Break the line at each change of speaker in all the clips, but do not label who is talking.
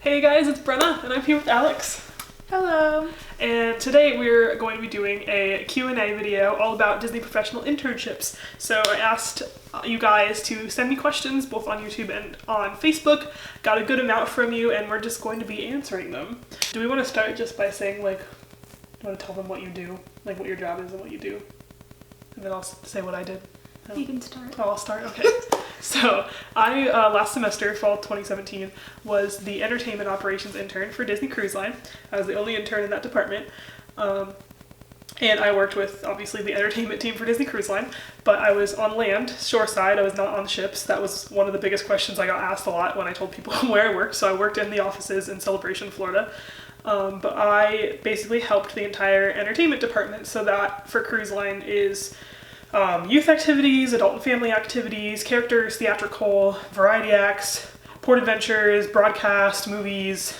Hey guys, it's Brennah, and I'm here with Alex.
Hello.
And today we're going to be doing a Q&A video all about Disney Professional Internships. So I asked you guys to send me questions both on YouTube and on Facebook. Got a good amount from you, and we're just going to be answering them. Do we want to start just by saying, like, you want to tell them what you do, like what your job is and what you do? And then I'll say what I did.
You can start.
Oh, I'll start? Okay. So I, last semester, fall 2017, was the entertainment operations intern for Disney Cruise Line. I was the only intern in that department. And I worked with, obviously, the entertainment team for Disney Cruise Line, but I was on land, shoreside. I was not on ships. That was one of the biggest questions I got asked a lot when I told people where I worked. So I worked in the offices in Celebration, Florida. But I basically helped the entire entertainment department. So that for Cruise Line is youth activities, adult and family activities, characters, theatrical, variety acts, port adventures, broadcast, movies.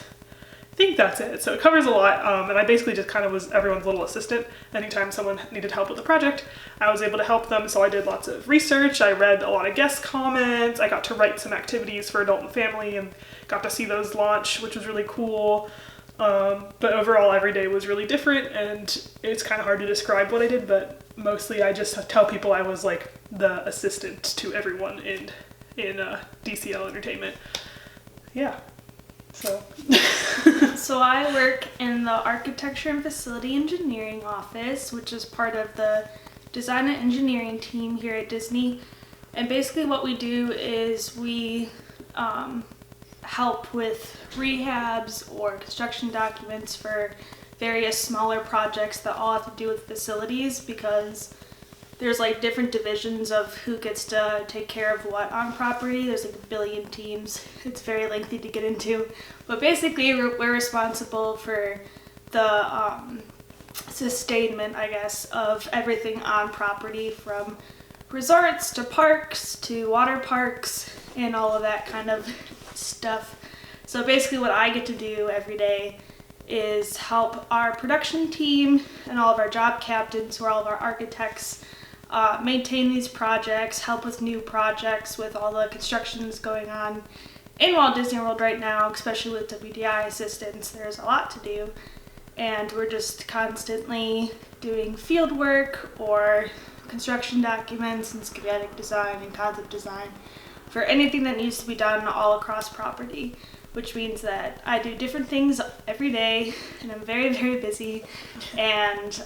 I think that's it. So it covers a lot, and I basically just kind of was everyone's little assistant. Anytime someone needed help with a project, I was able to help them. So I did lots of research, I read a lot of guest comments, I got to write some activities for adult and family and got to see those launch, which was really cool. But overall, every day was really different, and it's kind of hard to describe what I did, but mostly I just tell people I was like the assistant to everyone in DCL Entertainment. Yeah.
So I work in the Architecture and Facility Engineering office, which is part of the Design and Engineering team here at Disney. And basically what we do is we help with rehabs or construction documents for various smaller projects that all have to do with facilities, because there's like different divisions of who gets to take care of what on property. There's like a billion teams. It's very lengthy to get into, but basically we're responsible for the sustainment, I guess, of everything on property, from resorts to parks to water parks and all of that kind of stuff. So basically what I get to do every day is help our production team and all of our job captains, who are all of our architects, maintain these projects, help with new projects, with all the constructions going on in Walt Disney World right now, especially with WDI assistance. There's a lot to do, and we're just constantly doing field work or construction documents and schematic design and concept design for anything that needs to be done all across property, which means that I do different things every day, and I'm very, very busy. And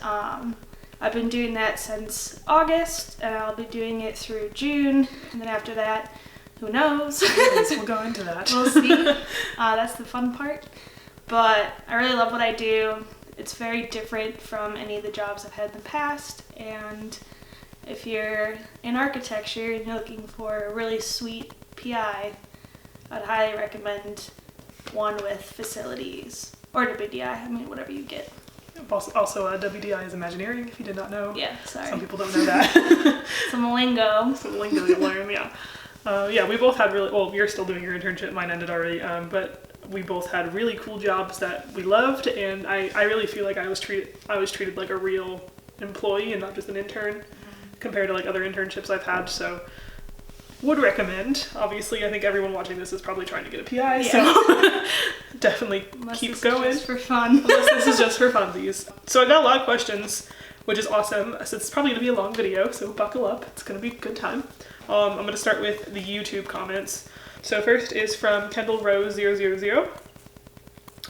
I've been doing that since August, and I'll be doing it through June, and then after that, who knows?
Yes, we'll go into that.
We'll see. That's the fun part. But I really love what I do. It's very different from any of the jobs I've had in the past, and if you're in architecture and you're looking for a really sweet PI, I'd highly recommend one with facilities, or WDI, I mean, whatever you get.
Also, WDI is Imagineering, if you did not know.
Yeah, sorry.
Some people don't know that.
Some lingo.
Some lingo to learn, yeah. Yeah, we both had really, well, you're still doing your internship, mine ended already, but we both had really cool jobs that we loved, and I really feel like I was treated like a real employee and not just an intern, compared to like other internships I've had. So would recommend. Obviously, I think everyone watching this is probably trying to get a PI, so definitely keep going.
Just for fun.
Unless this is just for funsies. So I got a lot of questions, which is awesome. So it's probably going to be a long video, so buckle up. It's going to be a good time. I'm going to start with the YouTube comments. So first is from Kendall Rose 000.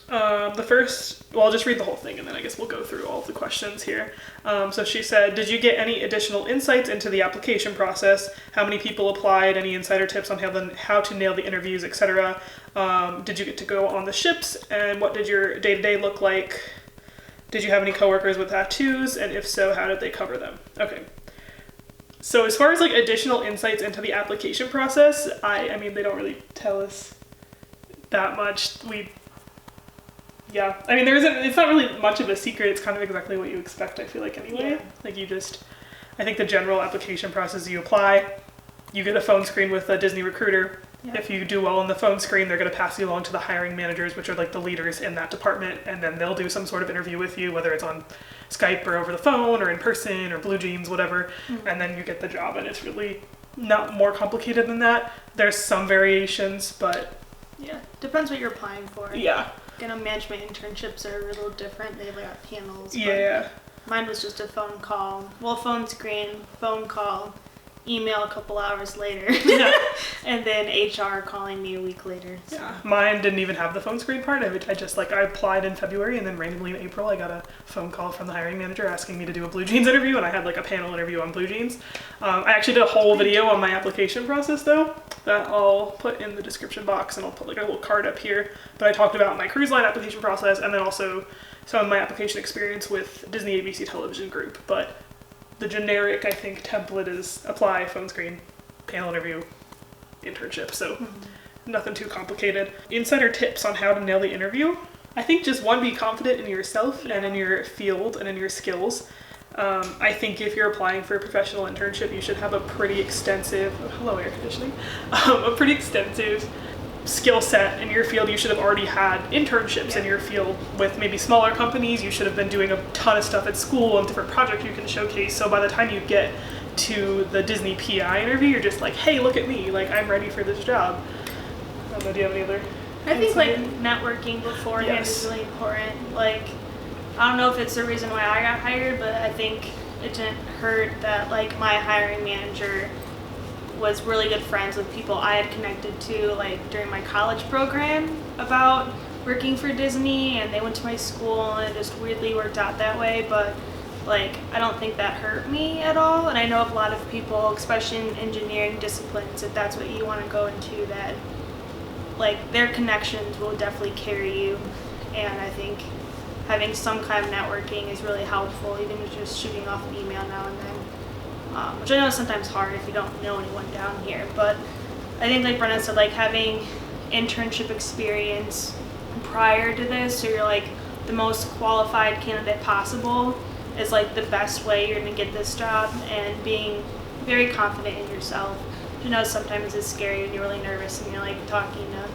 The first, well, I'll just read the whole thing and then I guess we'll go through all of the questions here. So she said, did you get any additional insights into the application process? How many people applied? Any insider tips on how to nail the interviews, etc.? Did you get to go on the ships? And what did your day-to-day look like? Did you have any coworkers with tattoos? And if so, how did they cover them? Okay. So as far as like additional insights into the application process, I mean, they don't really tell us that much. Yeah, I mean, it's not really much of a secret. It's kind of exactly what you expect, I feel like, anyway.
Yeah.
Like I think the general application process, you apply, you get a phone screen with a Disney recruiter, If you do well on the phone screen, they're going to pass you along to the hiring managers, which are like the leaders in that department, and then they'll do some sort of interview with you, whether it's on Skype or over the phone or in person or Blue Jeans, whatever, and then you get the job, and it's really not more complicated than that. There's some variations, but
yeah, depends what you're applying for.
Yeah.
Management internships are a little different. They have like panels.
Yeah.
Mine was just a phone call. Well, phone screen, phone call, email a couple hours later, and then HR calling me a week later. So.
Yeah, mine didn't even have the phone screen part. I applied in February, and then randomly in April I got a phone call from the hiring manager asking me to do a Blue Jeans interview, and I had like a panel interview on Blue Jeans. I actually did a whole video on my application process though that I'll put in the description box, and I'll put like a little card up here. But I talked about my cruise line application process, and then also some of my application experience with Disney ABC Television Group. But the generic, I think, template is apply, phone screen, panel interview, internship. So nothing too complicated. Insider tips on how to nail the interview. I think just one, be confident in yourself and in your field and in your skills. I think if you're applying for a professional internship, you should have a pretty extensive, air conditioning, a pretty extensive skill set in your field. You should have already had internships in your field with maybe smaller companies. You should have been doing a ton of stuff at school and different projects you can showcase. So by the time you get to the Disney PI interview, you're just like, hey, look at me, like I'm ready for this job. I don't know, do you have any other?
I think like networking beforehand is really important. Like, I don't know if it's the reason why I got hired, but I think it didn't hurt that like my hiring manager was really good friends with people I had connected to like during my college program about working for Disney, and they went to my school, and it just weirdly worked out that way. But like, I don't think that hurt me at all. And I know of a lot of people, especially in engineering disciplines, if that's what you want to go into, that like their connections will definitely carry you. And I think having some kind of networking is really helpful, even if just shooting off an email now and then. Which I know is sometimes hard if you don't know anyone down here, but I think like Brennah said, like having internship experience prior to this, so you're like the most qualified candidate possible, is like the best way you're gonna get this job, and being very confident in yourself. You know, sometimes it's scary when you're really nervous and you're like talking to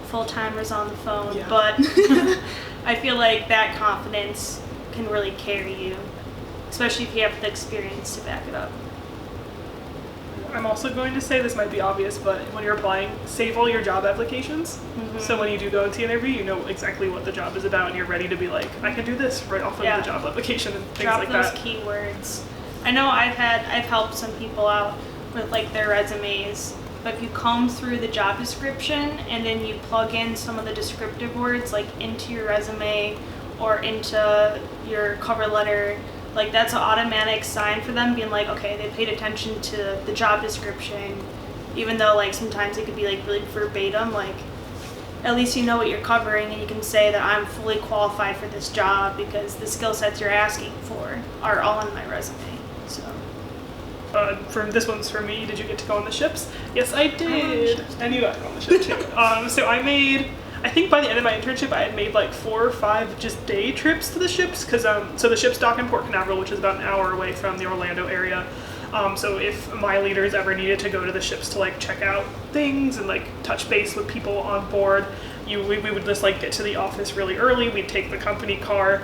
full-timers on the phone, but I feel like that confidence can really carry you, especially if you have the experience to back it up.
I'm also going to say, this might be obvious, but when you're applying, save all your job applications. So when you do go into the interview, you know exactly what the job is about, and you're ready to be like, I can do this right off of the job application and things like that.
Drop those keywords. I know I've helped some people out with like their resumes, but if you comb through the job description and then you plug in some of the descriptive words like into your resume or into your cover letter, like that's an automatic sign for them being like, okay, they paid attention to the job description, even though like sometimes it could be like really verbatim. Like, at least you know what you're covering, and you can say that I'm fully qualified for this job because the skill sets you're asking for are all in my resume. So
from this one's for me. Did you get to go on the ships? Yes, I did. And you got to go on the ship too. So I think by the end of my internship, I had made like 4 or 5 just day trips to the ships, because so the ships dock in Port Canaveral, which is about an hour away from the Orlando area. So if my leaders ever needed to go to the ships to like check out things and like touch base with people on board, we would just like get to the office really early. We'd take the company car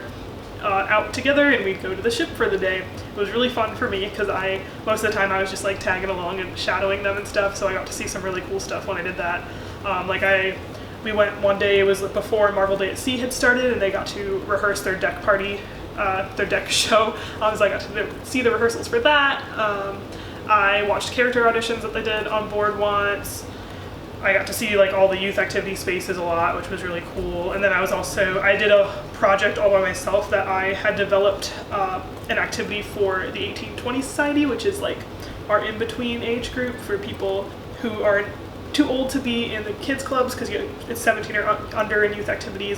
out together, and we'd go to the ship for the day. It was really fun for me because most of the time I was just like tagging along and shadowing them and stuff, so I got to see some really cool stuff when I did that. We went one day, it was before Marvel Day at Sea had started, and they got to rehearse their deck party, their deck show. So I got to see the rehearsals for that. I watched character auditions that they did on board once. I got to see like all the youth activity spaces a lot, which was really cool. And then I did a project all by myself that I had developed an activity for the 1820 Society, which is like our in-between age group for people who are too old to be in the kids clubs, because it's 17 or under in youth activities,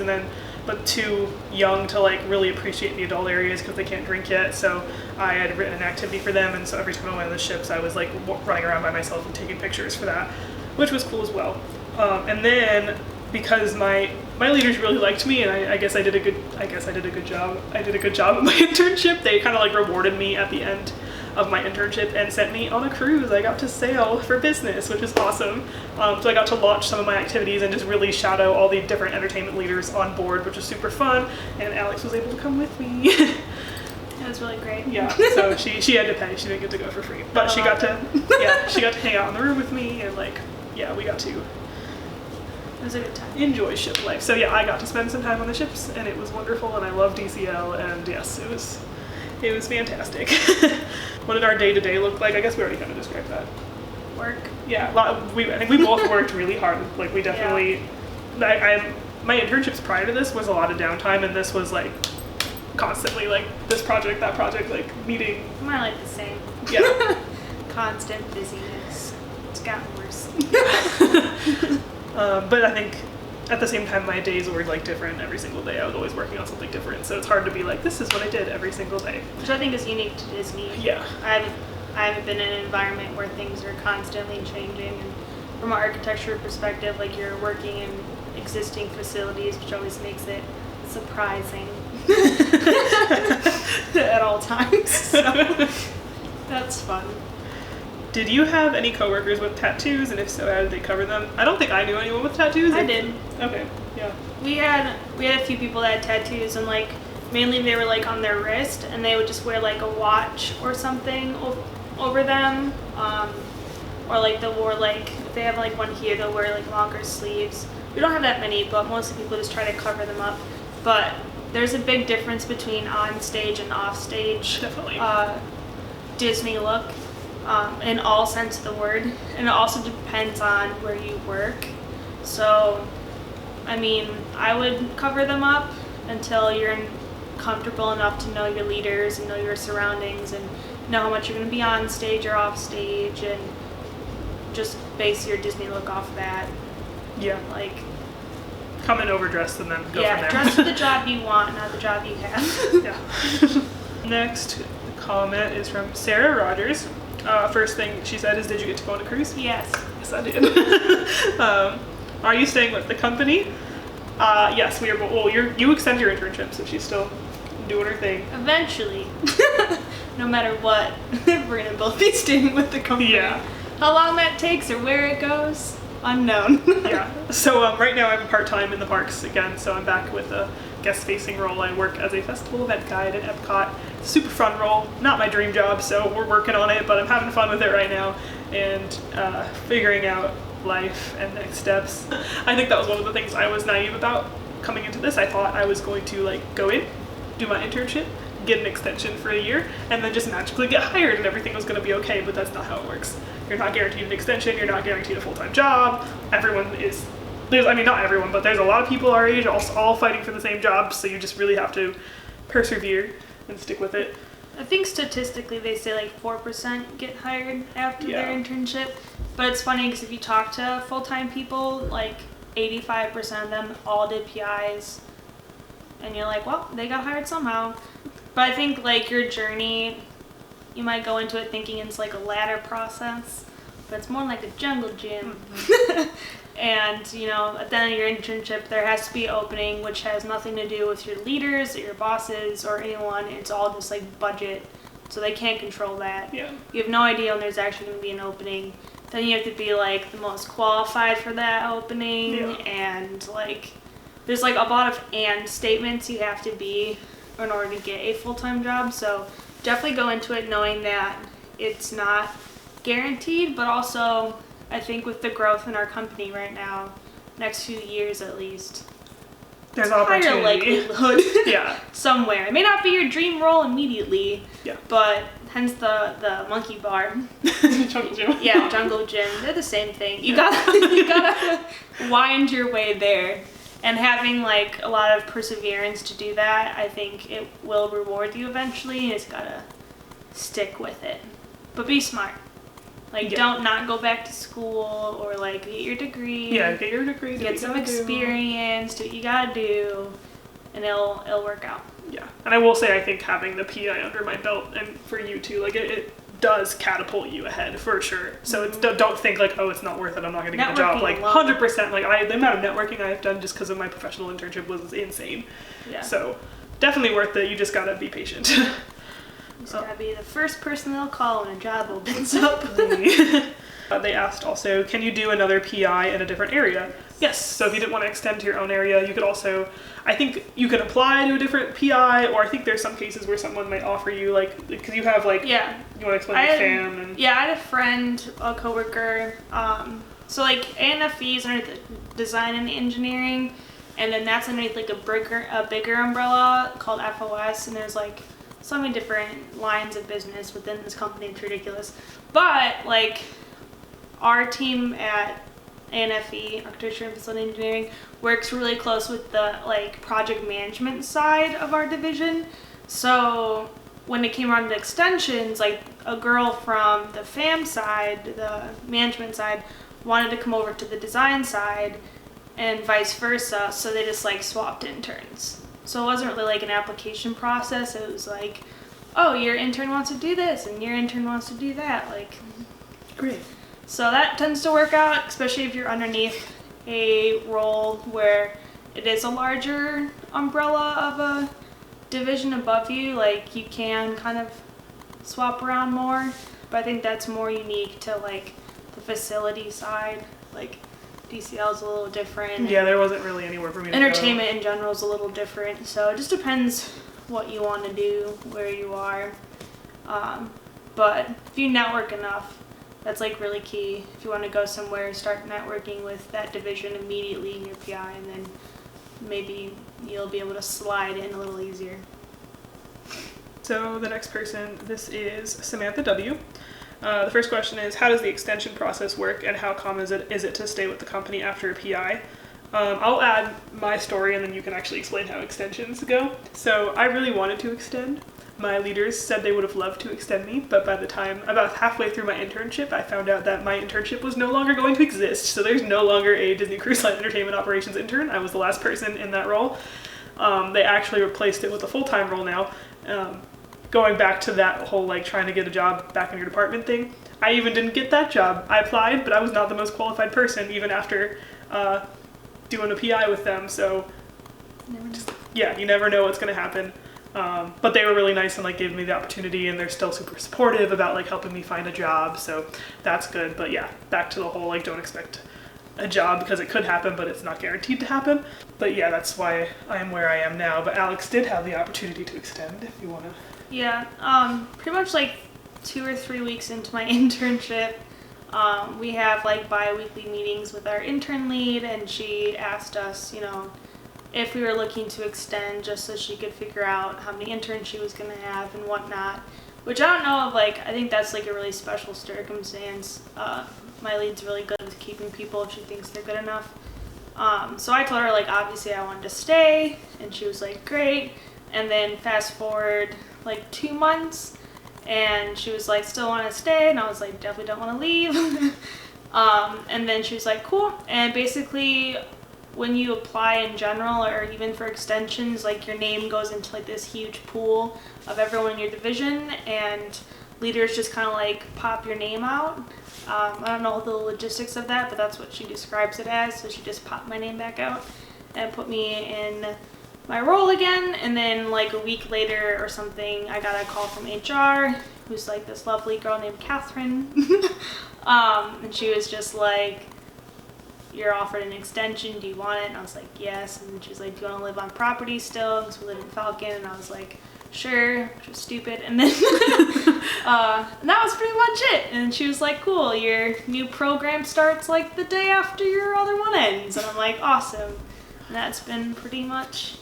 but too young to like really appreciate the adult areas because they can't drink yet. So I had written an activity for them, and so every time I went on the ships, I was like running around by myself and taking pictures for that, which was cool as well. And then because my leaders really liked me, and I guess I did a good job. I did a good job at my internship. They kind of like rewarded me at the end of my internship and sent me on a cruise. I got to sail for business, which is awesome. So I got to launch some of my activities and just really shadow all the different entertainment leaders on board, which was super fun. And Alex was able to come with me.
It was really great.
Yeah, so she had to pay. She didn't get to go for free, but she got to she got to hang out in the room with me, and like we got to.
It was a good time.
Enjoy ship life. So yeah, I got to spend some time on the ships, and it was wonderful, and I love DCL, and yes, it was fantastic. What did our day-to-day look like? I guess we already kind of described that.
Work.
Yeah, I think we both worked really hard. Like we definitely, my internships prior to this was a lot of downtime, and this was like constantly like this project, that project, like meeting.
Mine like the same.
Yeah.
Constant busyness. It's gotten worse.
But I think at the same time, my days were like different every single day. I was always working on something different, so it's hard to be like, this is what I did every single day.
Which I think is unique to Disney.
Yeah.
I haven't been in an environment where things are constantly changing, and from an architecture perspective, like you're working in existing facilities, which always makes it surprising at all times. So that's fun.
Did you have any coworkers with tattoos, and if so, how did they cover them? I don't think I knew anyone with tattoos.
I did.
Okay, yeah.
We had a few people that had tattoos, and like mainly they were like on their wrist, and they would just wear like a watch or something over them, or like they'll wear like if they have like one here, they'll wear like longer sleeves. We don't have that many, but most of the people just try to cover them up. But there's a big difference between on stage and off stage.
Definitely.
Disney look. In all sense of the word, and it also depends on where you work. So, I mean, I would cover them up until you're comfortable enough to know your leaders and know your surroundings and know how much you're going to be on stage or off stage, and just base your Disney look off that.
Yeah.
Like,
come in overdressed and then go from there.
Yeah, dress for the job you want, not the job you have.
Yeah. Next comment is from Sarah Rogers. First thing she said is, did you get to go on a cruise?
Yes.
Yes, I did. Are you staying with the company? Yes, we are. Well, you extend your internship, so she's still doing her thing.
Eventually. No matter what, we're going to both be staying with the company.
Yeah.
How long that takes or where it goes, unknown.
Yeah. So right now I'm part-time in the parks again, so I'm back with a guest-facing role. I work as a festival event guide at Epcot. Super fun role. Not my dream job, so we're working on it, but I'm having fun with it right now and figuring out life and next steps. I think that was one of the things I was naive about coming into this. I thought I was going to like go in, do my internship, get an extension for a year, and then just magically get hired and everything was going to be okay, but that's not how it works. You're not guaranteed an extension, you're not guaranteed a full-time job. Everyone is, not everyone, but there's a lot of people our age all fighting for the same job, so you just really have to persevere and stick with it.
I think statistically they say like 4% get hired after their internship, but it's funny because if you talk to full-time people, like 85% of them all did PIs, and you're like, well, they got hired somehow. But I think like your journey, you might go into it thinking it's like a ladder process, but it's more like a jungle gym. Mm-hmm. And, at the end of your internship, there has to be an opening, which has nothing to do with your leaders or your bosses or anyone. It's all just like budget. So they can't control that.
Yeah.
You have no idea when there's actually going to be an opening. Then you have to be like the most qualified for that opening.
Yeah.
And like, there's like a lot of and statements you have to be in order to get a full-time job. So definitely go into it knowing that it's not guaranteed, but also I think with the growth in our company right now, next few years at least,
there's opportunity.
Higher likelihood
Yeah.
somewhere. It may not be your dream role immediately,
Yeah.
but hence the monkey bar.
Jungle gym.
Yeah, jungle gym. They're the same thing. You gotta wind your way there. And having like a lot of perseverance to do that, I think it will reward you eventually. You just gotta stick with it. But be smart. Like, don't not go back to school or like get your degree.
Yeah, get your degree.
Get some experience. Do what you gotta do, and it'll work out.
Yeah, and I will say I think having the PI under my belt, and for you too, like it does catapult you ahead for sure. So it's, don't think like, oh, it's not worth it, I'm not going to get a job. Like 100%, like the amount of networking I have done just because of my professional internship was insane.
Yeah.
So definitely worth it. You just got to be patient.
Just gotta be the first person they'll call when a job opens up.
They asked also, can you do another PI in a different area? Yes. So if you didn't want to extend to your own area, you could also, I think you can apply to a different PI, or I think there's some cases where someone might offer you, like, because you have, like, you want to explain the FAM? And
yeah, I had a friend, a coworker, so, like, ANFE is underneath design and engineering, and then that's underneath, like, a bigger umbrella called FOS, and there's, like, so many different lines of business within this company. It's ridiculous. But, like, our team at ANFE, Architecture and Facility Engineering, works really close with the, like, project management side of our division. So when it came around to extensions, like, a girl from the FAM side, the management side, wanted to come over to the design side and vice versa. So they just, like, swapped interns. So it wasn't really like an application process. It was like, oh, your intern wants to do this and your intern wants to do that. Like,
great.
So that tends to work out, especially if you're underneath a role where it is a larger umbrella of a division above you. Like, you can kind of swap around more, but I think that's more unique to, like, the facility side. Like, DCL is a little different.
Yeah, there wasn't really anywhere for me to
Entertainment in general is a little different, so it just depends what you want to do, where you are. But if you network enough, that's, like, really key. If you want to go somewhere, start networking with that division immediately in your PI, and then maybe you'll be able to slide in a little easier.
So the next person, this is Samantha W. The first question is, how does the extension process work, and how common is it to stay with the company after a PI? I'll add my story, and then you can actually explain how extensions go. So I really wanted to extend. My leaders said they would have loved to extend me, but by the time, about halfway through my internship, I found out that my internship was no longer going to exist. So there's no longer a Disney Cruise Line Entertainment Operations intern. I was the last person in that role. They actually replaced it with a full-time role now. Going back to that whole, like, trying to get a job back in your department thing, I even didn't get that job. I applied, but I was not the most qualified person, even after doing a PI with them. So, you never know what's going to happen. But they were really nice and, like, gave me the opportunity, and they're still super supportive about, like, helping me find a job. So that's good. But yeah, back to the whole, like, don't expect a job because it could happen, but it's not guaranteed to happen. But yeah, that's why I am where I am now. But Alex did have the opportunity to extend, if you want to.
Yeah, pretty much, like, 2 or 3 weeks into my internship, we have, like, bi-weekly meetings with our intern lead, and she asked us, you know, if we were looking to extend, just so she could figure out how many interns she was going to have and whatnot, which I don't know if, like, I think that's, like, a really special circumstance. My lead's really good with keeping people if she thinks they're good enough. So I told her, like, obviously I wanted to stay, and she was like, great. And then fast forward, like, 2 months, and she was like, still want to stay, and I was like, definitely don't want to leave. And then she was like, cool. And basically, when you apply in general, or even for extensions, like, your name goes into, like, this huge pool of everyone in your division, and leaders just kind of, like, pop your name out. I don't know the logistics of that, but that's what she describes it as. So she just popped my name back out and put me in my role again. And then, like, a week later or something, I got a call from HR, who's, like, this lovely girl named Catherine. And she was just like, you're offered an extension, do you want it? And I was like, yes. And she was like, do you want to live on property still? Because we live in Falcon. And I was like, sure, which was stupid. And then and that was pretty much it. And she was like, cool, your new program starts, like, the day after your other one ends. And I'm like, awesome. And that's been pretty much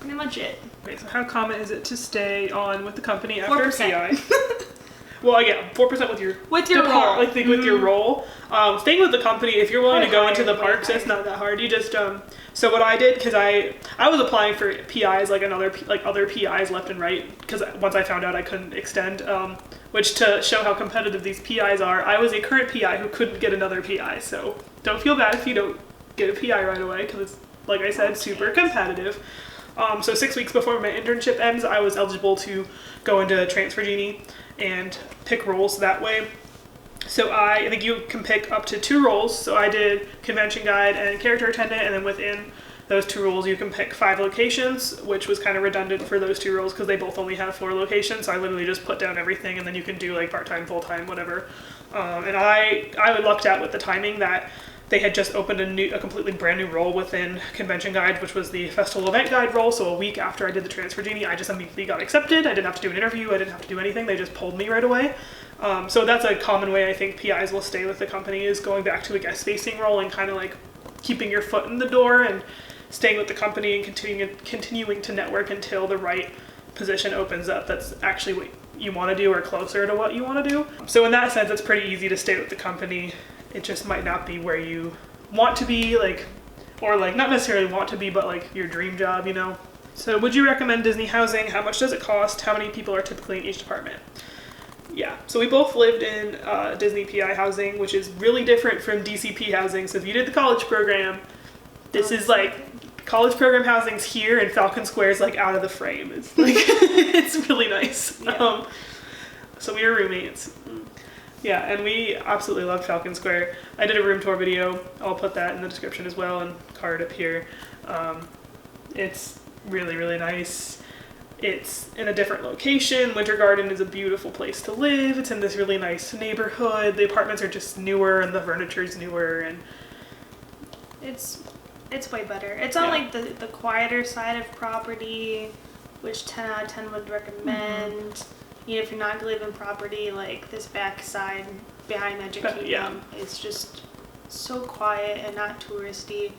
it.
Okay, so how common is it to stay on with the company after
4%.
PI? Well, yeah, 4% with your
role.
I think with your role. Staying with the company, if you're willing to go into the parks,
higher.
it's not that hard. You just so what I did, because I was applying for PIs like other PIs left and right, because once I found out I couldn't extend, which to show how competitive these PIs are, I was a current PI who couldn't get another PI. So don't feel bad if you don't get a PI right away, because it's, like I said, super competitive. So 6 weeks before my internship ends, I was eligible to go into Transfer Genie and pick roles that way. So I think you can pick up to 2 roles. So I did convention guide and character attendant, and then within those 2 roles, you can pick 5 locations, which was kind of redundant for those 2 roles because they both only have 4 locations. So I literally just put down everything, and then you can do like part-time, full-time, whatever. And I lucked out with the timing that they had just opened a completely brand new role within Convention Guide, which was the Festival Event Guide role. So a week after I did the transfer genie, I just immediately got accepted. I didn't have to do an interview. I didn't have to do anything. They just pulled me right away. So that's a common way I think PIs will stay with the company, is going back to a guest-facing role and kind of like keeping your foot in the door and staying with the company and continuing to network until the right position opens up that's actually what you want to do or closer to what you want to do. So in that sense, it's pretty easy to stay with the company. It just might not be where you want to be, like, or like not necessarily want to be, but like your dream job, you know? So would you recommend Disney housing? How much does it cost? How many people are typically in each department? Yeah, so we both lived in Disney PI housing, which is really different from DCP housing. So if you did the college program, this is like college program housing's here, and Falcon Square is like out of the frame. It's like it's really nice.
Yeah.
So we were roommates. Yeah, and we absolutely loved Falcon Square. I did a room tour video. I'll put that in the description as well and card up here. It's really, really nice. It's in a different location. Winter Garden is a beautiful place to live. It's in this really nice neighborhood. The apartments are just newer and the furniture's newer, and
It's way better. It's on like the quieter side of property, which 10 out of 10 would recommend. Mm-hmm. You know, if you're not gonna live in property, like this back side behind Magic Kingdom, it's just so quiet and not touristy.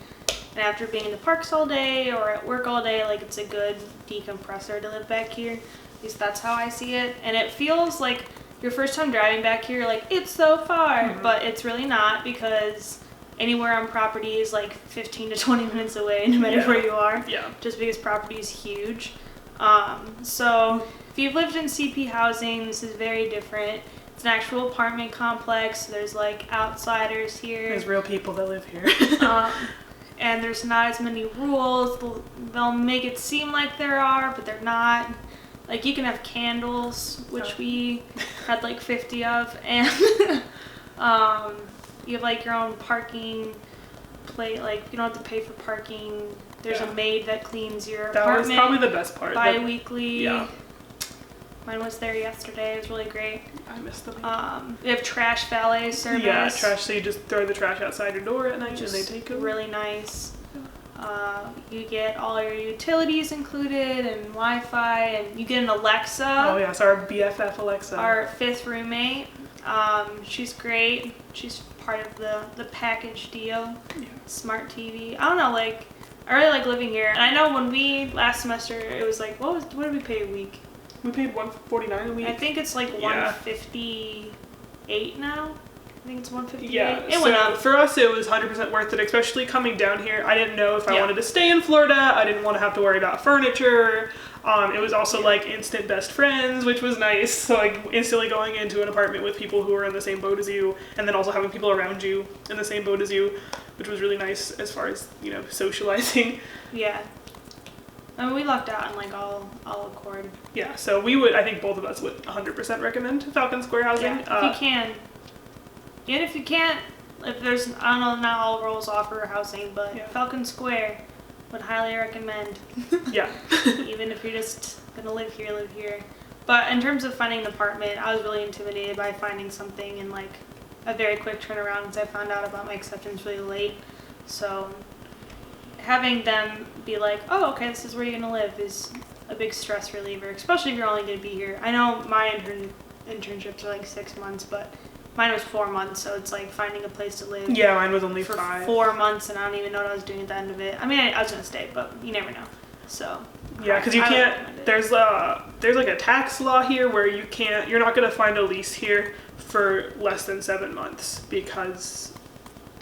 And after being in the parks all day or at work all day, like it's a good decompressor to live back here. At least that's how I see it. And it feels like your first time driving back here, like it's so far, but it's really not, because anywhere on property is like 15 to 20 minutes away, no matter where you are. Yeah. Just because property is huge. So if you've lived in CP housing, this is very different. It's an actual apartment complex. There's like outsiders here.
There's real people that live here.
And there's not as many rules. They'll make it seem like there are, but they're not. Like, you can have candles, which we had like 50 of, and you have like your own parking plate. Like, you don't have to pay for parking. There's a maid that cleans your apartment.
That was probably the best part.
Bi-weekly. Yeah. Mine was there yesterday. It was really great.
I missed them.
We have trash valet service.
Yeah, trash. So you just throw the trash outside your door at night and they take it.
Really nice. You get all your utilities included and Wi-Fi, and you get an Alexa.
Oh yes, our BFF Alexa.
Our 5th roommate. She's great. She's part of the package deal. Yeah. Smart TV. I don't know, like, I really like living here. And I know when we last semester, it was like, what did we pay a week?
We paid $149 a week.
I think it's like $158 now. I think it's $158.
Yeah,
it went up.
For us, it was 100% worth it, especially coming down here. I didn't know if I wanted to stay in Florida. I didn't want to have to worry about furniture. It was also like instant best friends, which was nice. So like instantly going into an apartment with people who are in the same boat as you, and then also having people around you in the same boat as you, which was really nice as far as, you know, socializing.
Yeah. I mean, we lucked out in like all accord.
Yeah, so I think both of us would 100% recommend Falcon Square housing.
Yeah, if you can. And if you can't, if there's, I don't know, not all roles offer housing, but Falcon Square would highly recommend.
Yeah.
Even if you're just gonna live here. But in terms of finding an apartment, I was really intimidated by finding something in like a very quick turnaround, because I found out about my acceptance really late. So having them be like, oh, okay, this is where you're gonna live, is a big stress reliever, especially if you're only gonna be here. I know my internships are like 6 months, but mine was 4 months, so it's like finding a place to live.
Yeah, mine was only
for
5.
4 months, and I don't even know what I was doing at the end of it. I mean, I was gonna stay, but you never know. So
yeah, because you can't. There's like a tax law here where you're not gonna find a lease here for less than 7 months, because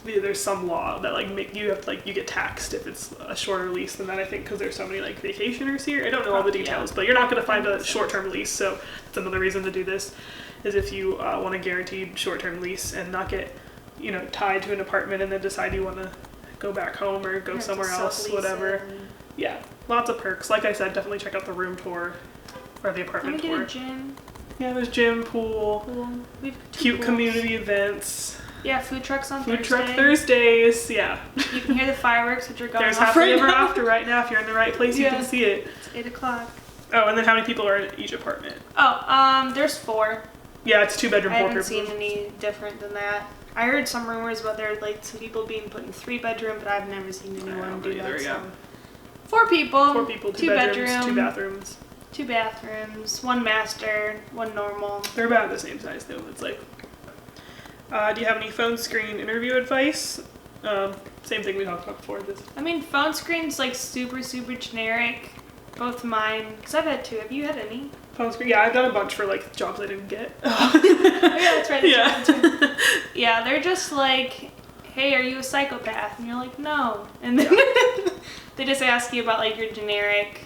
there's some law that like you get taxed if it's a shorter lease than that, I think, because there's so many like vacationers here. I don't know all the details, but you're not going to find a short-term lease. So that's another reason to do this, is if you want a guaranteed short-term lease and not get, you know, tied to an apartment and then decide you want to go back home or go somewhere else, whatever. Yeah, lots of perks. Like I said, definitely check out the room tour or the apartment tour.
Get a gym.
Yeah, there's gym, pool.
We have
cute
pools.
Community events.
Yeah, food trucks on
Food
Thursday.
truck Thursdays, yeah.
You can hear the fireworks, which are going
There's
off
Happily
right
Ever
now.
After right now. If you're in the right place, you can see it.
It's 8 o'clock.
Oh, and then how many people are in each apartment?
Oh, there's 4.
Yeah, it's 2-bedroom,
I
4
haven't
people.
seen any different than that. I heard some rumors about there like some people being put in 3-bedroom, but I've never seen anyone do that. So. 4 people.
4 people, 2
bedrooms,
bedrooms, 2 bathrooms.
2 bathrooms, 1 master, 1 normal.
They're about the same size though. It's like, do you have any phone screen interview advice? Same thing we talked about before.
I mean, phone screen's like super generic. Both mine, because I've had 2. Have you had any?
Phone screen? Yeah, I've done a bunch for like jobs I didn't get.
Oh, yeah, that's right.
Yeah.
Yeah, they're just like, hey, are you a psychopath? And you're like, no. And then they just ask you about like your generic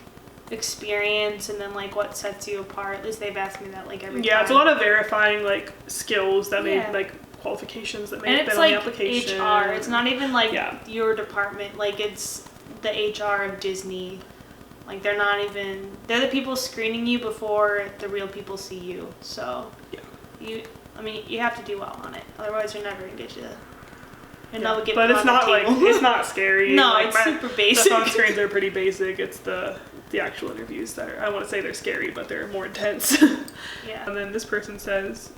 experience and then like what sets you apart. At least they've asked me that like every time.
Yeah, it's a lot of verifying like skills that
Yeah.
like qualifications that may
And
have
it's
been on
like
the application.
HR. It's not even like
Yeah.
your department. Like it's the HR of Disney. Like they're the people screening you before the real people see you. So
Yeah.
you have to do well on it. Otherwise you're never gonna get you. And
Yeah.
they'll get
But
put
it's
on
not
the
like
table.
it's not scary.
No,
like,
it's super basic.
The phone screens are pretty basic. It's the actual interviews that are, I want to say they're scary, but they're more intense.
Yeah.
And then this person says,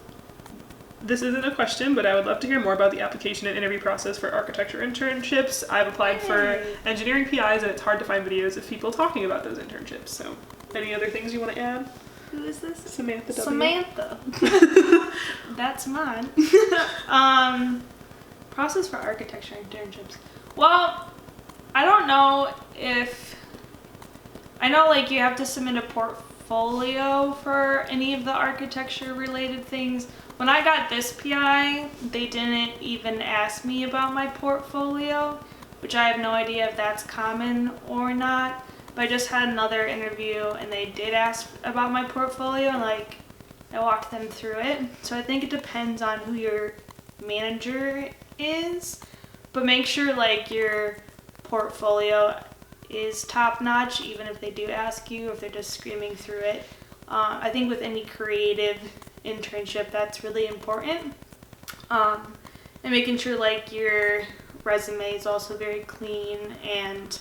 this isn't a question, but I would love to hear more about the application and interview process for architecture internships. I've applied for engineering PIs, and it's hard to find videos of people talking about those internships. So, any other things you want to add?
Who is this?
Samantha W.
Samantha. That's mine. Process for architecture internships. Well, I don't know if... I know like you have to submit a portfolio for any of the architecture related things. When I got this PI, they didn't even ask me about my portfolio, which I have no idea if that's common or not. But I just had another interview and they did ask about my portfolio and like I walked them through it. So I think it depends on who your manager is, but make sure like your portfolio is top notch even if they do ask you, if they're just screaming through it. I think with any creative internship that's really important. And making sure like your resume is also very clean and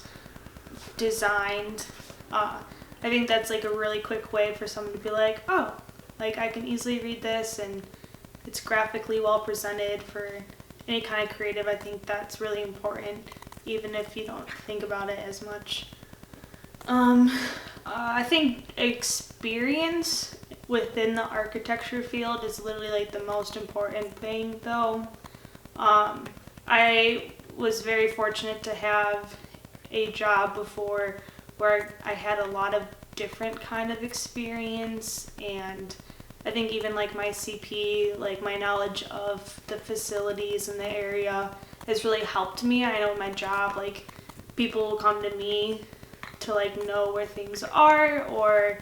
designed. I think that's like a really quick way for someone to be like, oh, like I can easily read this and it's graphically well presented. For any kind of creative, I think that's really important, even if you don't think about it as much. I think experience within the architecture field is literally like the most important thing though. I was very fortunate to have a job before where I had a lot of different kind of experience, and I think even like my CP, like my knowledge of the facilities in the area has really helped me. I know in my job, like people will come to me to like know where things are or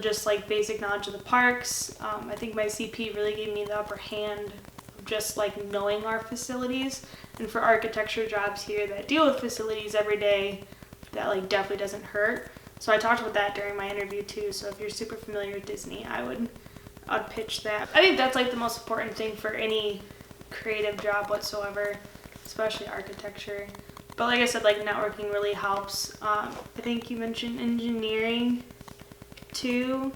just like basic knowledge of the parks. I think my CP really gave me the upper hand of just like knowing our facilities, and for architecture jobs here that deal with facilities every day, that like definitely doesn't hurt. So I talked about that during my interview too. So if you're super familiar with Disney, I'd pitch that. I think that's like the most important thing for any creative job whatsoever, especially architecture. But like I said, like networking really helps. I think you mentioned engineering too.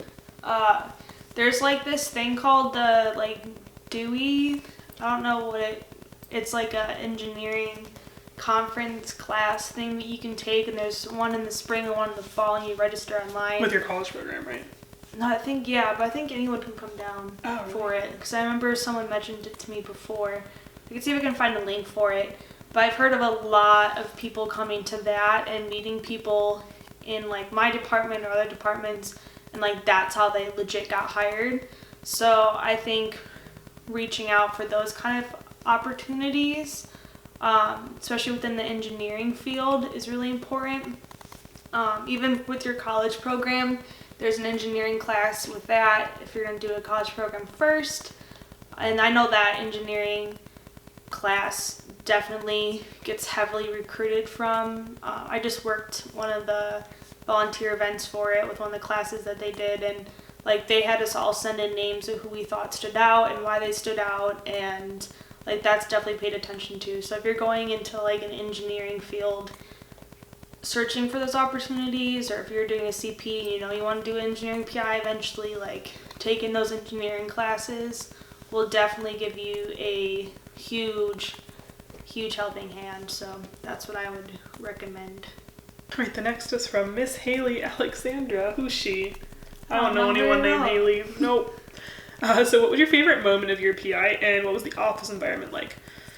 There's like this thing called the like Dewey. I don't know what it's like a engineering conference class thing that you can take, and there's one in the spring and one in the fall, and you register online.
With your college program, right?
No, I think anyone can come down for it, because I remember someone mentioned it to me before. I can see if I can find a link for it, but I've heard of a lot of people coming to that and meeting people in like my department or other departments, and like that's how they legit got hired. So I think reaching out for those kind of opportunities, especially within the engineering field, is really important. Even with your college program, there's an engineering class with that if you're going to do a college program first. And I know that engineering class definitely gets heavily recruited from. I just worked one of the volunteer events for it with one of the classes that they did, and like they had us all send in names of who we thought stood out and why they stood out, and like that's definitely paid attention to. So if you're going into like an engineering field, searching for those opportunities, or if you're doing a CP and you know you want to do engineering PI eventually, like taking those engineering classes will definitely give you a huge helping hand. So that's what I would recommend.
All right, the next is from Miss Haley Alexandra. Who's she? I don't know anyone named Haley. Nope. So what was your favorite moment of your PI, and what was the office environment like?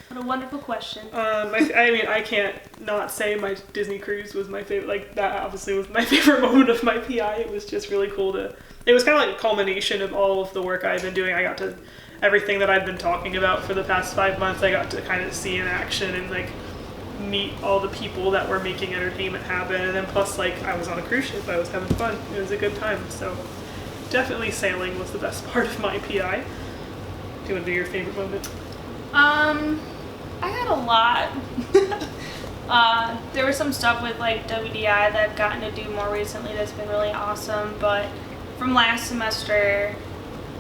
What a wonderful question.
I mean, I can't not say my Disney cruise was my favorite. Like, that obviously was my favorite moment of my PI. It was just really cool it was kind of like a culmination of all of the work I've been doing. I got to, everything that I've been talking about for the past 5 months, I got to kind of see in action and, like, meet all the people that were making entertainment happen. And then plus, like, I was on a cruise ship. I was having fun. It was a good time. So definitely sailing was the best part of my PI. Do you want to do your favorite moment?
I had a lot. There was some stuff with like WDI that I've gotten to do more recently that's been really awesome, but from last semester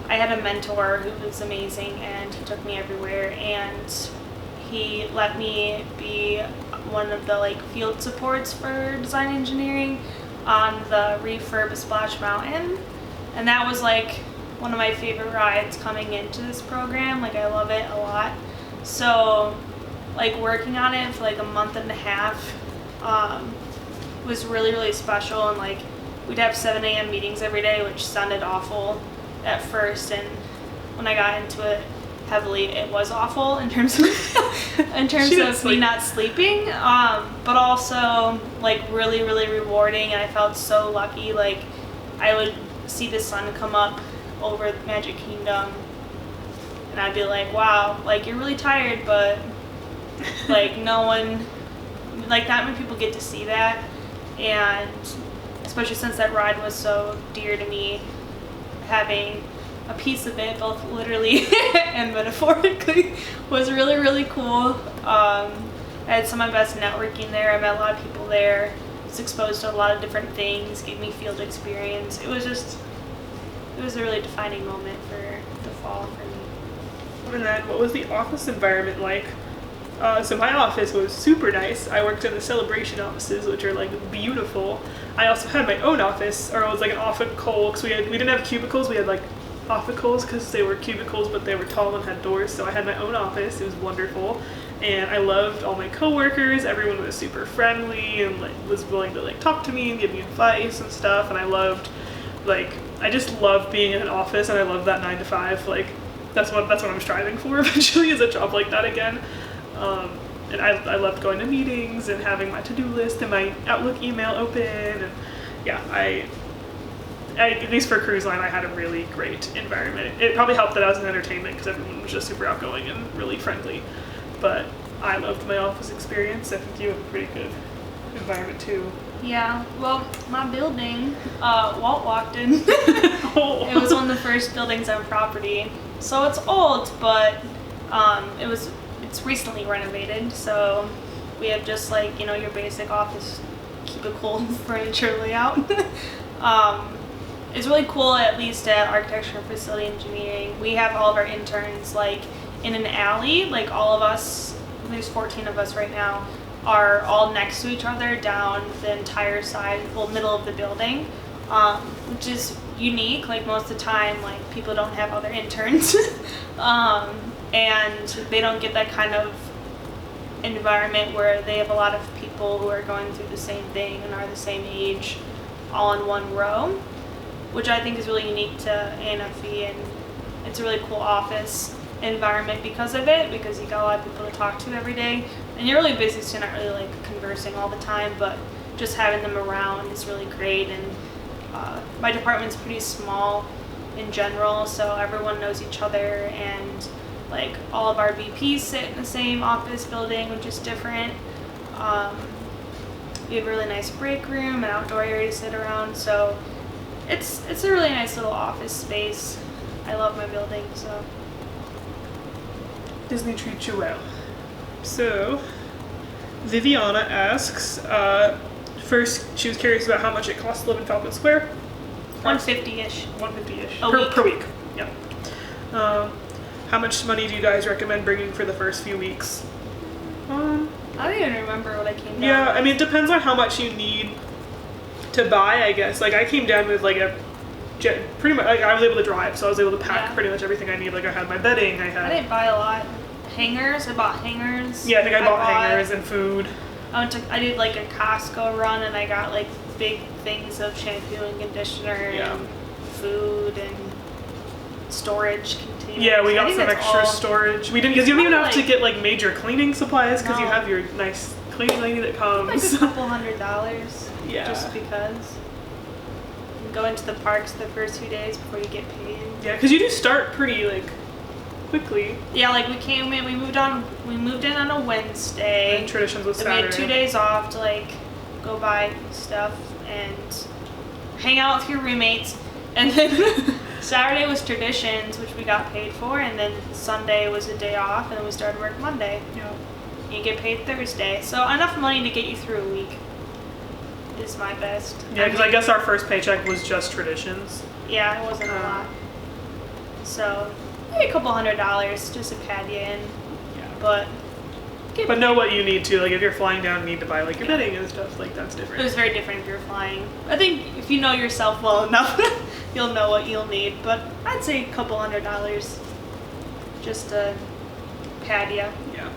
I had a mentor who was amazing, and he took me everywhere, and he let me be one of the like field supports for design engineering on the refurb of Splash Mountain, and that was like one of my favorite rides coming into this program. Like, I love it a lot. So like working on it for like a month and a half was really, really special. And like we'd have 7 a.m. meetings every day, which sounded awful at first, and when I got into it heavily, it was awful in terms of me not sleeping, but also like really, really rewarding. And I felt so lucky. Like, I would see the sun come up over the Magic Kingdom, and I'd be like, wow, like, you're really tired, but like no one, like, not many people get to see that. And especially since that ride was so dear to me, having a piece of it, both literally and metaphorically, was really, really cool. I had some of my best networking there. I met a lot of people there. Was exposed to a lot of different things, gave me field experience. It was a really defining moment for the fall for me.
And then, what was the office environment like? So my office was super nice. I worked in the celebration offices, which are like beautiful. I also had my own office, or it was like an officle, because we didn't have cubicles. We had like officles because they were cubicles, but they were tall and had doors. So I had my own office. It was wonderful, and I loved all my coworkers. Everyone was super friendly and like was willing to like talk to me and give me advice and stuff. And I just loved being in an office, and I loved that 9 to 5. Like, that's what I'm striving for eventually, is a job like that again. And I loved going to meetings and having my to-do list and my Outlook email open. And yeah, I at least for cruise line, I had a really great environment. It probably helped that I was in entertainment because everyone was just super outgoing and really friendly. But I loved my office experience. I think you have a pretty good environment too.
Yeah, well, my building, Walt walked in.
Oh.
It was one of the first buildings on property. So it's old, but it's recently renovated. So we have just like, your basic office cubicle furniture layout. It's really cool, at least at architecture and facility engineering. We have all of our interns like in an alley, like all of us, there's 14 of us right now, are all next to each other down the entire side, middle of the building, which is unique. Like, most of the time, like, people don't have other interns, and they don't get that kind of environment where they have a lot of people who are going through the same thing and are the same age all in one row, which I think is really unique to ANFE, and it's a really cool office environment because of it, because you got a lot of people to talk to every day, and you're really busy, so you're not really like conversing all the time, but just having them around is really great. And my department's pretty small in general, so everyone knows each other, and like all of our VPs sit in the same office building, which is different. We have a really nice break room, an outdoor area to sit around, so it's a really nice little office space. I love my building, so.
Disney treats you well. So, Viviana asks, first, she was curious about how much it costs to live in Falcon Square.
$150-ish.
$150-ish
per
week. Yeah. How much money do you guys recommend bringing for the first few weeks?
I don't even remember what I came down
Yeah,
with.
I mean, it depends on how much you need to buy, I guess. Like, I came down with, like, pretty much, like, I was able to drive, so I was able to pack pretty much everything I need. Like, I had my bedding,
I didn't buy a lot. Hangers, I bought hangers.
Yeah, I think I bought hangers and food.
I did, like, a Costco run, and I got, like, big things of shampoo and conditioner and food and storage containers.
Yeah, we got some extra storage. We didn't, because you don't even have to get, like, major cleaning supplies, because you have your nice cleaning lady that comes.
Like a couple $100.
Yeah.
Just because. You go into the parks the first few days before you get paid.
Yeah, because you do start pretty, like, quickly.
Yeah, like, we came in, we moved in on a Wednesday.
And traditions was
Saturday. We had 2 days off to, like, go buy stuff and hang out with your roommates. And then Saturday was traditions, which we got paid for, and then Sunday was a day off, and then we started work Monday.
Yeah.
You get paid Thursday. So enough money to get you through a week is my best.
Yeah, because I guess our first paycheck was just traditions.
Yeah, it wasn't a lot. So maybe a couple $100 just to pad you in.
Yeah.
But
know what you need to. Like, if you're flying down, you need to buy, like, your bedding and stuff. Like, that's different.
It was very different if you're flying. I think if you know yourself well enough, you'll know what you'll need. But I'd say a couple $100 just to pad you.
Yeah.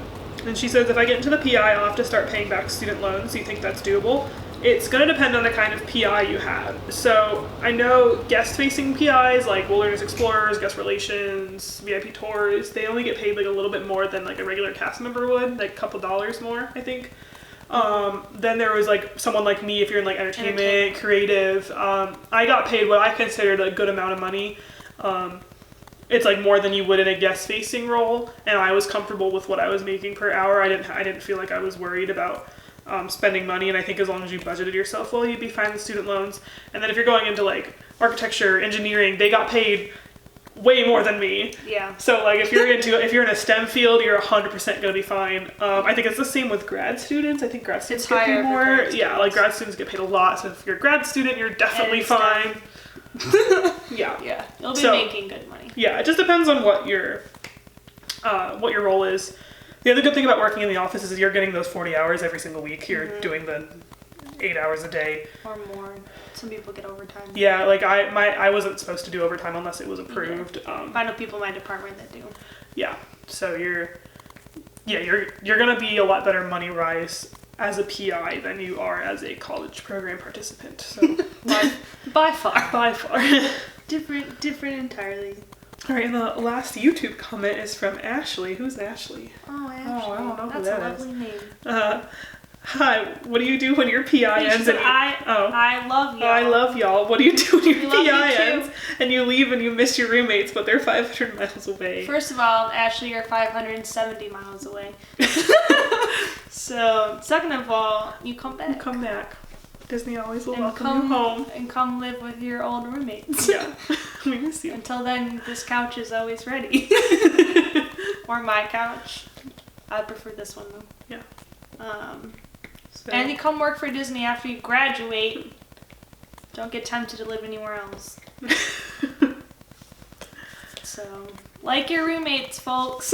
And she says, if I get into the PI, I'll have to start paying back student loans. Do you think that's doable? It's going to depend on the kind of PI you have. So I know guest-facing PIs, like Wilderness Explorers, Guest Relations, VIP Tours, they only get paid like a little bit more than like a regular cast member would, like a couple dollars more, I think. Then there was like someone like me, if you're in like entertainment, creative. I got paid what I considered a good amount of money. It's like more than you would in a guest-facing role, and I was comfortable with what I was making per hour. I didn't feel like I was worried about spending money, and I think as long as you budgeted yourself well, you'd be fine with student loans. And then if you're going into like architecture, engineering, they got paid way more than me.
Yeah.
So like if you're in a STEM field, you're 100% gonna be fine. I think it's the same with grad students. I think grad students get paid more. Yeah, like grad students get paid a lot. So if you're a grad student, you're definitely fine. Yeah.
Yeah. You'll be making good money.
Yeah, it just depends on what your role is. The other good thing about working in the office is you're getting those 40 hours every single week. You're doing the 8 hours a day.
Or more. Some people get overtime.
Yeah, like I wasn't supposed to do overtime unless it was approved.
I know people in my department that do.
Yeah, so you're gonna be a lot better money rise as a PI than you are as a college program participant. So
by far.
By far.
Different entirely.
All right, and the last YouTube comment is from Ashley. Who's Ashley?
Oh, Ashley.
Oh, I don't know who
That's
that
a
is.
lovely name.
Hi, what do you do when your PI ends?
I love y'all.
I love y'all. What do you do when your
We love
PI
you too.
ends and you leave and you miss your roommates, but they're 500 miles away?
First of all, Ashley, you're 570 miles away. So, second of all, you come back.
You come back. Disney always will welcome you home.
And come live with your old roommates.
Yeah, we miss you.
Until then, this couch is always ready. Or my couch. I prefer this one though.
Yeah.
And you come work for Disney after you graduate. Don't get tempted to live anywhere else. So, like your roommates, folks.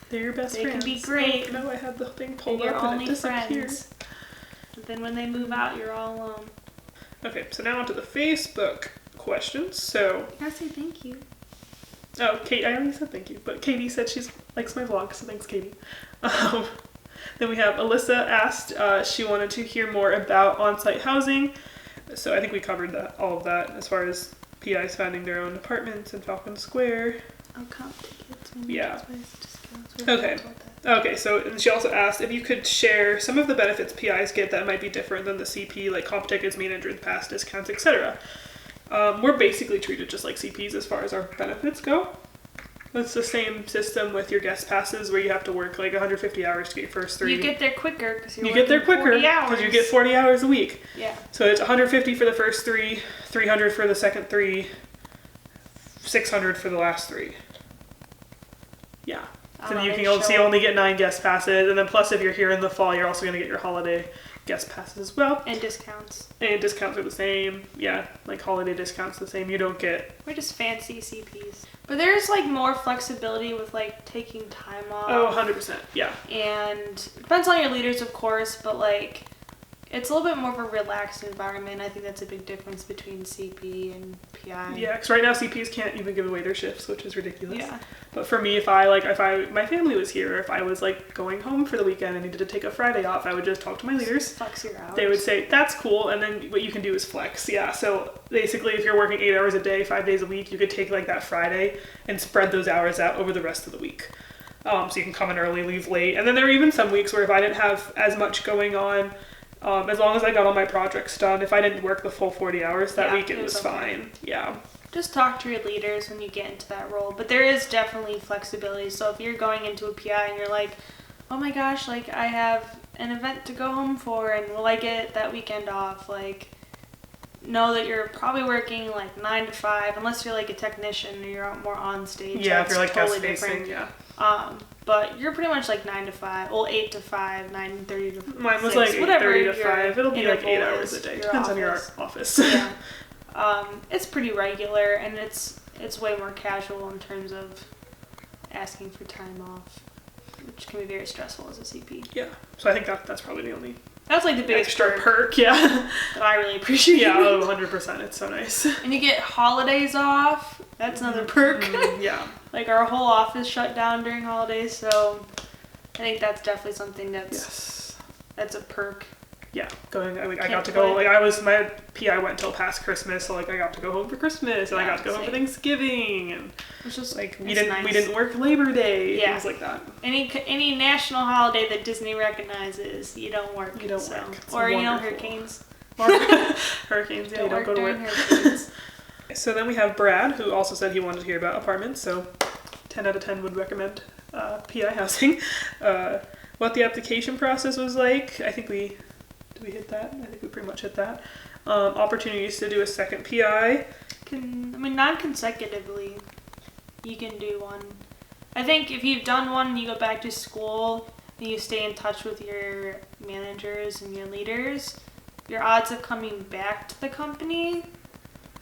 They're your best friends.
They can be great.
Oh, no, I had the thing pulled
You're
up and
only
it disappeared.
friends. But then when they move out, you're all alone.
Okay, so now onto the Facebook questions. So,
I say thank you.
oh, Kate, I already said thank you, but Katie said she likes my vlog, so thanks, Katie. Then we have Alyssa asked, she wanted to hear more about on-site housing. So I think we covered all of that as far as PIs finding their own apartments in Falcon Square.
Oh, comp tickets.
Yeah. Okay. Okay, so and she also asked if you could share some of the benefits PIs get that might be different than the CP, like comp tickets, manager pass discounts, etc. We're basically treated just like CPs as far as our benefits go. It's the same system with your guest passes where you have to work like 150 hours to get your first 3.
You get there quicker because
you get there quicker because you get 40 hours a week.
Yeah.
So it's 150 for the first 3, 300 for the second 3, 600 for the last 3. Yeah. So you can only get 9 guest passes, and then plus if you're here in the fall, you're also going to get your holiday guest passes as well.
And discounts.
And discounts are the same. Yeah, like holiday discounts the same. You don't get...
We're just fancy CPs. But there's like more flexibility with like taking time off.
Oh, 100%. Yeah.
And it depends on your leaders, of course, but like it's a little bit more of a relaxed environment. I think that's a big difference between CP and PI.
Yeah, because right now CPs can't even give away their shifts, which is ridiculous.
Yeah.
But for me, if my family was here, if I was like going home for the weekend and needed to take a Friday off, I would just talk to my leaders.
Flex your hours.
They would say, that's cool, and then what you can do is flex. Yeah, so basically if you're working 8 hours a day, 5 days a week, you could take like that Friday and spread those hours out over the rest of the week. So you can come in early, leave late. And then there were even some weeks where if I didn't have as much going on, as long as I got all my projects done, if I didn't work the full 40 hours that week, it was fine. Yeah.
Just talk to your leaders when you get into that role. But there is definitely flexibility. So if you're going into a PI and you're like, oh my gosh, like I have an event to go home for and will I get that weekend off? Like, know that you're probably working like 9 to 5, unless you're like a technician or you're more on stage.
Yeah, if you're like
totally
guest facing,
different.
yeah.
But you're pretty much like 9 to 5, well 8 to 5, 9:30 to 6.
Mine was like 8:30 to 5. It'll be like 8 hours a day. Depends on your office.
Yeah. It's pretty regular and it's way more casual in terms of asking for time off, which can be very stressful as a CP.
Yeah. So I think that's probably the only
that's like the biggest
extra perk, yeah.
that I really appreciate.
Yeah, 100%. It's so nice.
And you get holidays off. That's another perk.
Yeah.
Like our whole office shut down during holidays, so I think that's definitely something that's a perk.
Yeah, I got to go, my PI went until past Christmas, so like I got to go home for Christmas, and I got to go home for Thanksgiving, and
which is
like we didn't work Labor Day, things like that.
Any national holiday that Disney recognizes, you don't work.
You don't work. It's
or
wonderful.
hurricanes.
Hurricanes, yeah, you don't go to work. So then we have Brad, who also said he wanted to hear about apartments, so 10 out of 10 would recommend PI housing. What the application process was like, I think we hit that? I think we pretty much hit that. Opportunities to do a second PI.
Non-consecutively, you can do one. I think if you've done one and you go back to school and you stay in touch with your managers and your leaders, your odds of coming back to the company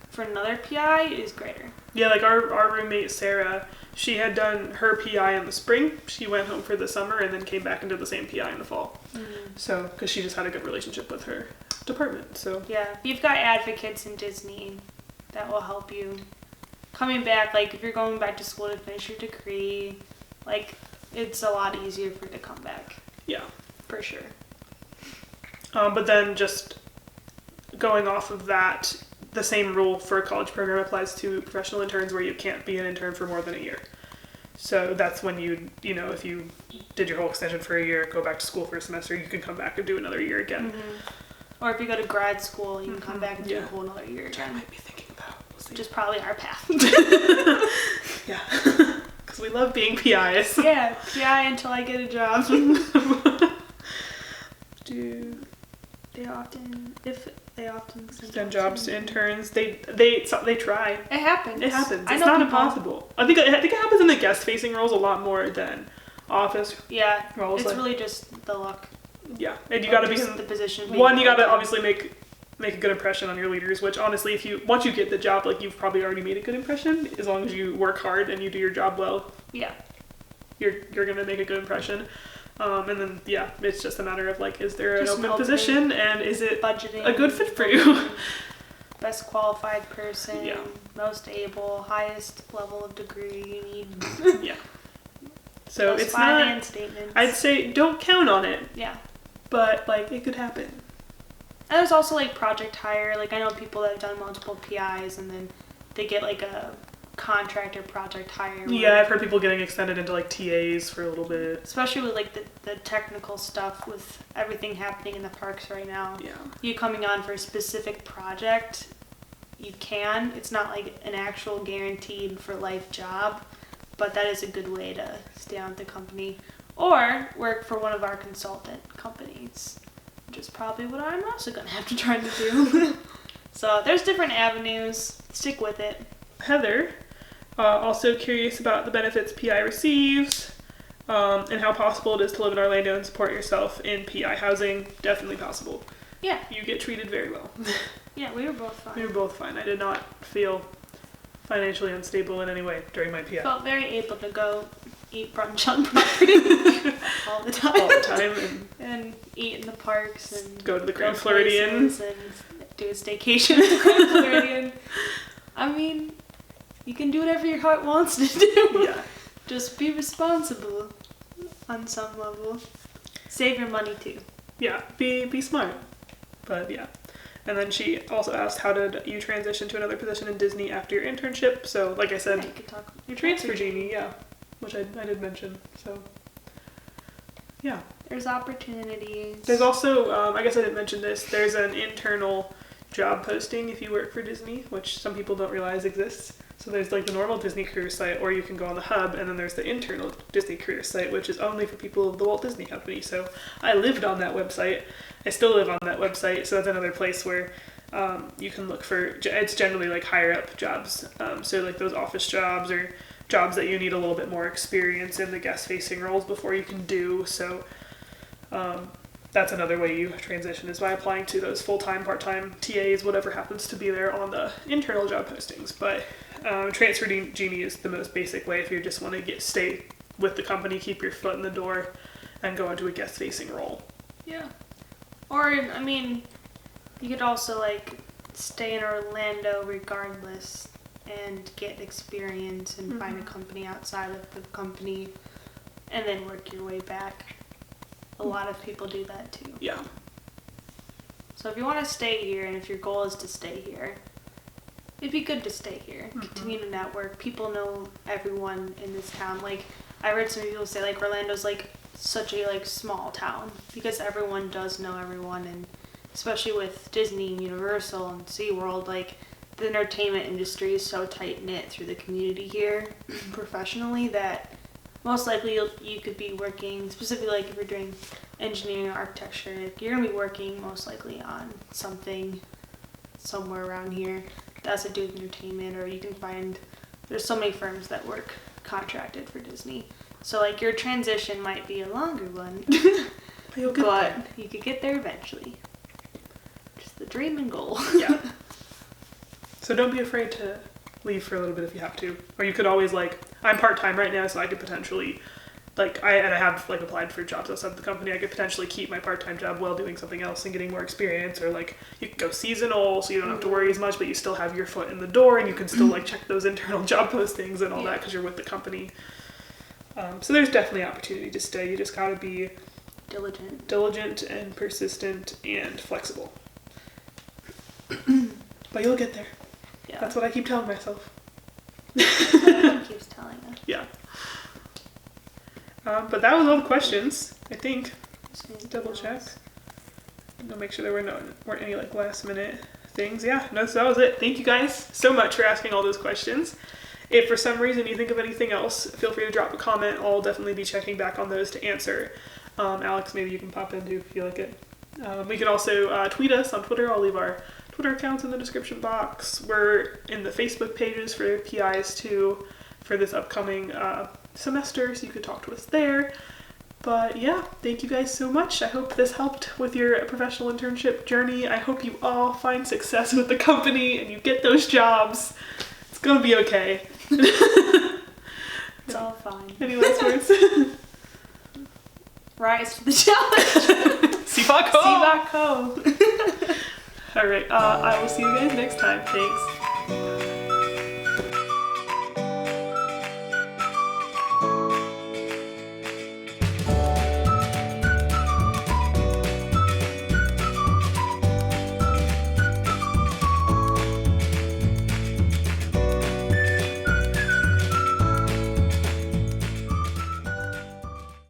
for another PI is greater.
Yeah, like our roommate Sarah, she had done her PI in the spring. She went home for the summer and then came back and did the same PI in the fall. So, because she just had a good relationship with her department. So
yeah, you've got advocates in Disney that will help you coming back. Like if you're going back to school to finish your degree, like it's a lot easier for you to come back.
Yeah,
for sure.
But then just going off of that, the same rule for a college program applies to professional interns where you can't be an intern for more than a year. So that's when if you did your whole extension for a year, go back to school for a semester, you can come back and do another year again.
Or if you go to grad school, you can come back and do a whole another year again.
I might be thinking about.
Which is probably our path.
Yeah. Because we love being PIs.
Yeah, PI until I get a job. They often
extend jobs to interns. They try.
It happens.
It happens. It's not impossible. I think it happens in the guest facing roles a lot more than office.
Yeah,
roles.
It's really just the luck.
Yeah, and you got to be in
the position.
One, you got to obviously make a good impression on your leaders. Which honestly, once you get the job, like you've probably already made a good impression. As long as you work hard and you do your job well.
Yeah.
You're gonna make a good impression. And then, it's just a matter of, like, is there an open position, and is it
budgeting,
a good fit for you?
Best qualified person, most able, highest level of degree you need.
Yeah. So
those
it's not,
statements.
I'd say don't count on it.
Yeah.
But, like, it could happen.
And there's also, like, project hire. Like, I know people that have done multiple PIs, and then they get, like, a contract or project hire.
Yeah, I've heard people getting extended into like TAs for a little bit.
Especially with like the technical stuff with everything happening in the parks right now.
Yeah.
You coming on for a specific project, you can. It's not like an actual guaranteed for life job, but that is a good way to stay on with the company. Or work for one of our consultant companies, which is probably what I'm also going to have to try to do. So there's different avenues. Stick with it.
Heather, also curious about the benefits PI receives. and how possible it is to live in Orlando and support yourself in PI housing. Definitely possible.
Yeah.
You get treated very well.
Yeah, we were both fine.
We were both fine. I did not feel financially unstable in any way during my PI.
Felt very able to go eat brunch on property all the time.
All the time.
And eat in the parks and
go to the Grand Floridian.
And do a staycation at the Grand Floridian. I mean, you can do whatever your heart wants to do.
Yeah.
Just be responsible on some level. Save your money too.
Yeah, be smart. But yeah. And then she also asked, how did you transition to another position in Disney after your internship? So, like I said,
yeah, you could talk
your transfer genie, yeah, which I did mention. So, yeah.
There's opportunities.
There's also, I guess I didn't mention this, there's an internal job posting if you work for Disney, which some people don't realize exists. So there's like the normal Disney career site, or you can go on the hub, and then there's the internal Disney career site, which is only for people of the Walt Disney Company. So I lived on that website. I still live on that website, so that's another place where you can look for, it's generally like higher up jobs. So like those office jobs or jobs that you need a little bit more experience in the guest facing roles before you can do. So that's another way you transition, is by applying to those full-time, part-time TAs, whatever happens to be there on the internal job postings. But Transfer Genie is the most basic way if you just want to stay with the company, keep your foot in the door, and go into a guest-facing role.
Yeah. Or, I mean, you could also, like, stay in Orlando regardless and get experience and find a company outside of the company and then work your way back. A lot of people do that too.
Yeah.
So if you want to stay here, and if your goal is to stay here, it'd be good to stay here. Continue to network. People know everyone in this town. Like, I heard some people say, like, Orlando's, like, such a, like, small town because everyone does know everyone, and especially with Disney and Universal and SeaWorld, like, the entertainment industry is so tight-knit through the community here professionally that most likely you could be working, specifically like if you're doing engineering or architecture, you're going to be working most likely on something somewhere around here that's to do with entertainment, or you can find, there's so many firms that work contracted for Disney. So like your transition might be a longer one, but you could get there eventually. Just the dream and goal.
Yeah. So don't be afraid to leave for a little bit if you have to. Or you could always, like, I'm part-time right now, so I could potentially, like, I have, like, applied for jobs outside the company. I could potentially keep my part-time job while doing something else and getting more experience. Or, like, you could go seasonal, so you don't have to worry as much, but you still have your foot in the door, and you can still, like, check those internal job postings and all that because you're with the company. So there's definitely opportunity to stay. You just gotta be diligent and persistent and flexible. But you'll get there. Yeah. That's what I keep telling myself.
Everyone keeps telling us.
Yeah. But that was all the questions, I think. Double check. I'll make sure there weren't any like last minute things. Yeah, no, so that was it. Thank you guys so much for asking all those questions. If for some reason you think of anything else, feel free to drop a comment. I'll definitely be checking back on those to answer. Alex, maybe you can pop in too if you like it. We can also tweet us on Twitter. I'll leave our Twitter accounts in the description box. We're in the Facebook pages for PIs too for this upcoming semester, so you could talk to us there. But yeah, thank you guys so much. I hope this helped with your professional internship journey. I hope you all find success with the company and you get those jobs. It's gonna be okay.
It's all fine.
Any last words?
Rise to the challenge.
Sivako! Alright, I will see you guys next time. Thanks.